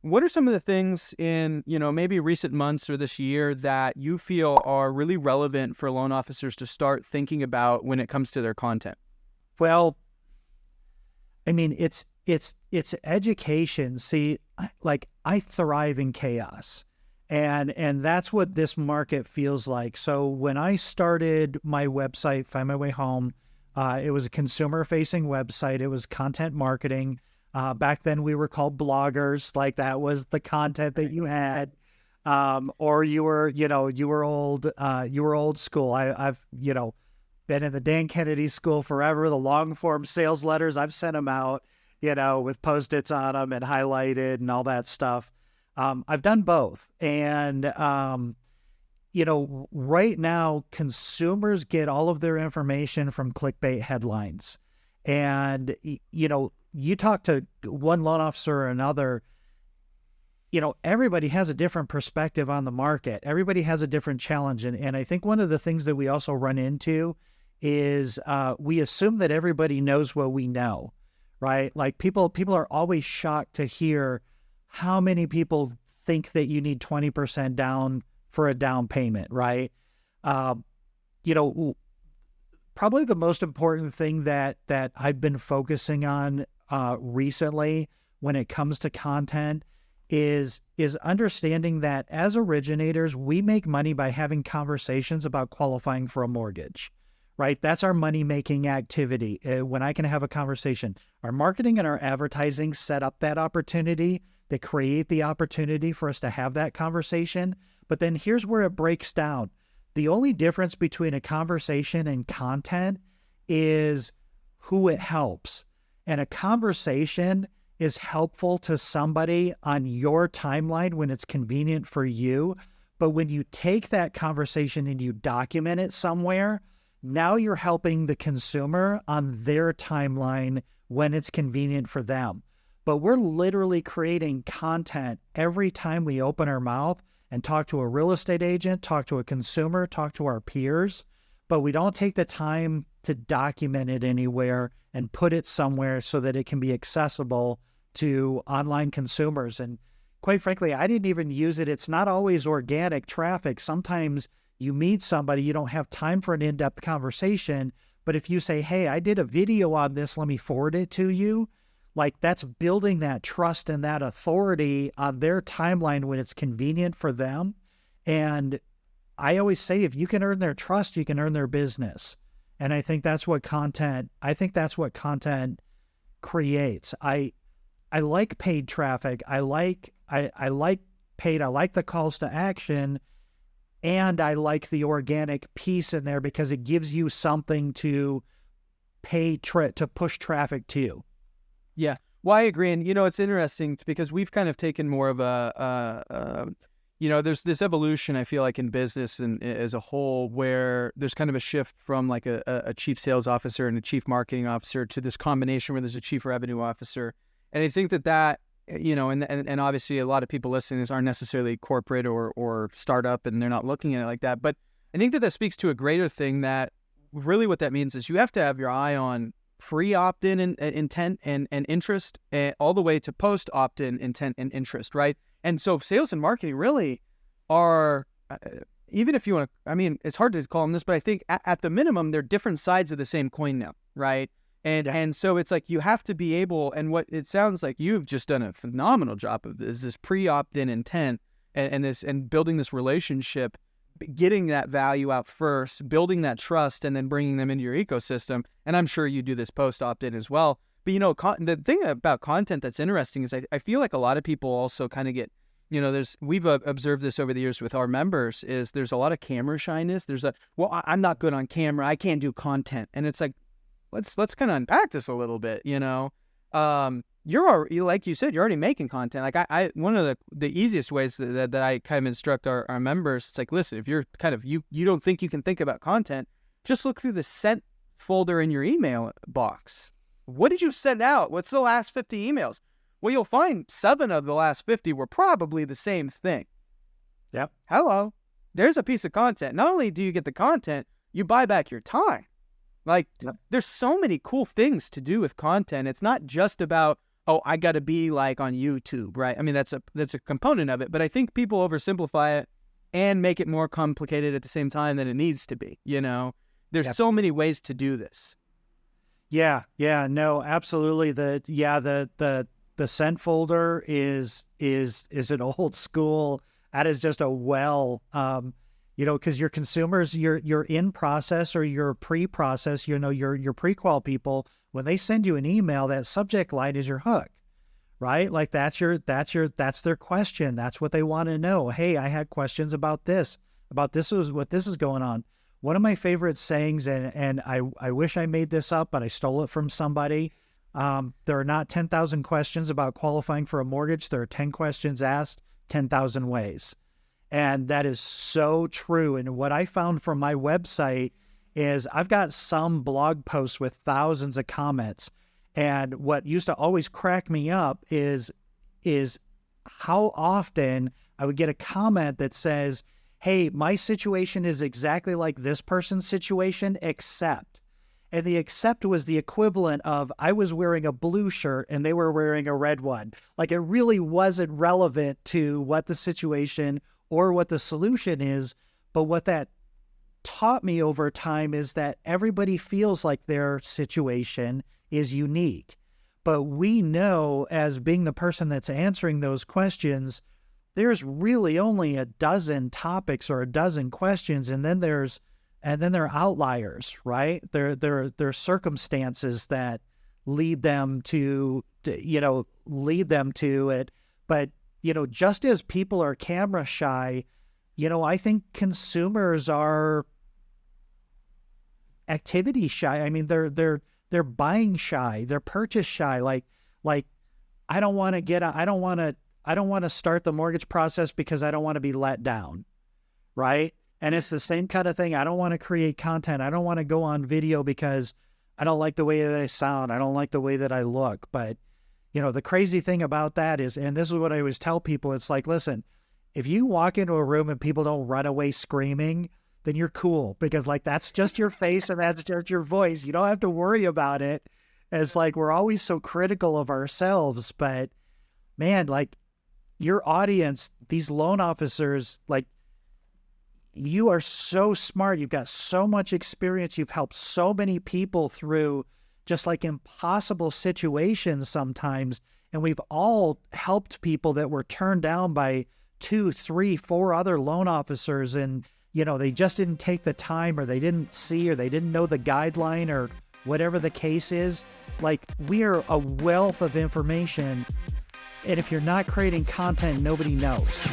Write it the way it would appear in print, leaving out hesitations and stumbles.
what are some of the things in, maybe recent months or this year that you feel are really relevant for loan officers to start thinking about when it comes to their content? Well, I mean, it's education. See, like I thrive in chaos. And that's what this market feels like. So when I started my website, Find My Way Home, it was a consumer-facing website. It was content marketing. Back then, we were called bloggers. Like that was the content that you had, or you were old school. I've been in the Dan Kennedy School forever. The long-form sales letters, I've sent them out, with Post-its on them and highlighted and all that stuff. I've done both. And, right now, consumers get all of their information from clickbait headlines. And, you talk to one loan officer or another, everybody has a different perspective on the market. Everybody has a different challenge. And I think one of the things that we also run into is we assume that everybody knows what we know, right? Like people are always shocked to hear how many people think that you need 20% down for a down payment, right? Probably the most important thing that I've been focusing on recently when it comes to content is understanding that as originators, we make money by having conversations about qualifying for a mortgage, right? That's our money-making activity. When I can have a conversation, our marketing and our advertising set up that opportunity. They create the opportunity for us to have that conversation. But then here's where it breaks down. The only difference between a conversation and content is who it helps. And a conversation is helpful to somebody on your timeline when it's convenient for you. But when you take that conversation and you document it somewhere, now you're helping the consumer on their timeline when it's convenient for them. But we're literally creating content every time we open our mouth and talk to a real estate agent, talk to a consumer, talk to our peers, but we don't take the time to document it anywhere and put it somewhere so that it can be accessible to online consumers. And quite frankly, I didn't even use it. It's not always organic traffic. Sometimes you meet somebody, you don't have time for an in-depth conversation, but if you say, hey, I did a video on this, let me forward it to you, like that's building that trust and that authority on their timeline when it's convenient for them. And I always say, if you can earn their trust, you can earn their business. And I think that's what content creates. I like paid traffic. I like paid. I like the calls to action. And I like the organic piece in there because it gives you something to to push traffic to. Yeah, well, I agree. And, it's interesting because we've kind of taken more of there's this evolution, I feel like, in business and as a whole, where there's kind of a shift from like a chief sales officer and a chief marketing officer to this combination where there's a chief revenue officer. And I think that and obviously a lot of people listening to this aren't necessarily corporate or startup, and they're not looking at it like that. But I think that speaks to a greater thing, that really what that means is you have to have your eye on pre-opt-in intent and interest, all the way to post-opt-in intent and interest, right? And so sales and marketing really are, even if you want to, it's hard to call them this, but I think at the minimum, they're different sides of the same coin now, right? And so it's like you have to be able, and what it sounds like you've just done a phenomenal job of this pre-opt-in intent and building this relationship, getting that value out first, building that trust, and then bringing them into your ecosystem. And I'm sure you do this post opt-in as well. But, the thing about content that's interesting is I feel like a lot of people also kind of get, we've observed this over the years with our members, is there's a lot of camera shyness. There's I'm not good on camera. I can't do content. And it's like, let's kind of unpack this a little bit, You're already, like you said, you're already making content. Like I one of the easiest ways that I kind of instruct our members, it's like, listen, if you're kind of, you don't think you can think about content, just look through the sent folder in your email box. What did you send out? What's the last 50 emails? Well, you'll find 7 of the last 50 were probably the same thing. Yep. Hello. There's a piece of content. Not only do you get the content, you buy back your time. Like, There's so many cool things to do with content. It's not just about, oh, I got to be like on YouTube, right? I mean, that's a component of it, but I think people oversimplify it and make it more complicated at the same time than it needs to be. There's so many ways to do this. Yeah, no, absolutely. The sent folder is an old school. That is just a because your consumers, your in process or your pre-process, your pre-qual people, when they send you an email, that subject line is your hook, right? Like that's their question. That's what they want to know. Hey, I had questions about this is what this is going on. One of my favorite sayings, and I wish I made this up, but I stole it from somebody. There are not 10,000 questions about qualifying for a mortgage. There are 10 questions asked, 10,000 ways. And that is so true. And what I found from my website is I've got some blog posts with thousands of comments. And what used to always crack me up is how often I would get a comment that says, hey, my situation is exactly like this person's situation, except. And the except was the equivalent of I was wearing a blue shirt and they were wearing a red one. Like it really wasn't relevant to what the situation or what the solution is. But what that taught me over time is that everybody feels like their situation is unique. But we know, as being the person that's answering those questions, there's really only a dozen topics or a dozen questions, and then there are outliers, right? There are circumstances that lead them to it. But just as people are camera shy, I think consumers are activity shy. I mean, they're buying shy, they're purchase shy. Like I don't want to start the mortgage process because I don't want to be let down, right? And it's the same kind of thing. I don't want to create content. I don't want to go on video because I don't like the way that I sound. I don't like the way that I look. But, the crazy thing about that is, and this is what I always tell people, it's like, listen, if you walk into a room and people don't run away screaming, then you're cool, because like that's just your face and that's just your voice. You don't have to worry about it. It's like we're always so critical of ourselves, but man, like your audience, these loan officers, like you are so smart. You've got so much experience. You've helped so many people through just like impossible situations sometimes. And we've all helped people that were turned down by 2, 3, 4 other loan officers. And, they just didn't take the time, or they didn't see, or they didn't know the guideline, or whatever the case is. Like, we are a wealth of information. And if you're not creating content, nobody knows.